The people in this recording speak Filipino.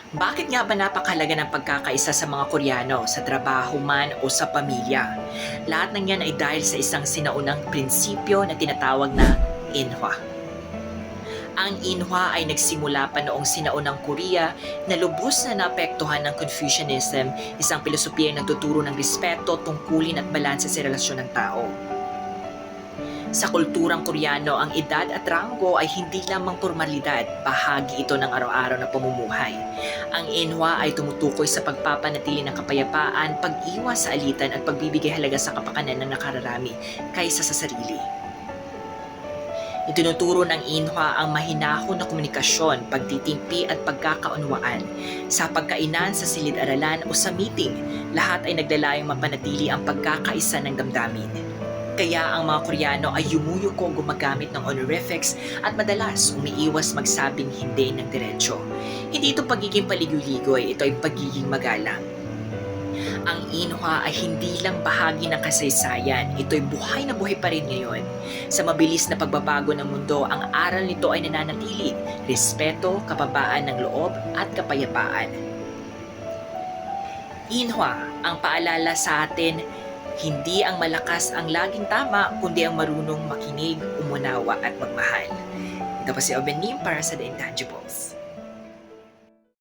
Bakit nga ba napakahalaga ng pagkakaisa sa mga Koreano sa trabaho man o sa pamilya? Lahat ng yan ay dahil sa isang sinaunang prinsipyo na tinatawag na Inhwa. Ang Inhwa ay nagsimula pa noong sinaunang Korea na lubos na naapektuhan ng Confucianism, isang pilosopiya na nagtuturo ng respeto, tungkulin at balanse sa relasyon ng tao. Sa kulturang Koreano, ang edad at ranggo ay hindi lamang formalidad, bahagi ito ng araw-araw na pamumuhay. Ang Inhwa ay tumutukoy sa pagpapanatili ng kapayapaan, pag-iwas sa alitan at pagbibigay halaga sa kapakanan ng nakararami kaysa sa sarili. Itinuturo ng Inhwa ang mahinahon na komunikasyon, pagtitimpi at pagkakaunawaan. Sa pagkainan, sa silid-aralan o sa meeting, lahat ay naglalayong mapanatili ang pagkakaisa ng damdamin. Kaya ang mga Koreano ay yumuyuko gumamit ng honorifics at madalas umiiwas magsabing hindi ng diretsyo. Hindi ito pagiging paligoy-ligoy, ito ay pagiging magalang. Ang Inhwa ay hindi lang bahagi ng kasaysayan, ito ay buhay na buhay pa rin ngayon. Sa mabilis na pagbabago ng mundo, ang aral nito ay nananatili, respeto, kapabaan ng loob at kapayapaan. Inhwa, ang paalala sa atin, hindi ang malakas ang laging tama, kundi ang marunong makinig, umunawa at magmahal. Ito po si Oben Lim para sa The Intangibles.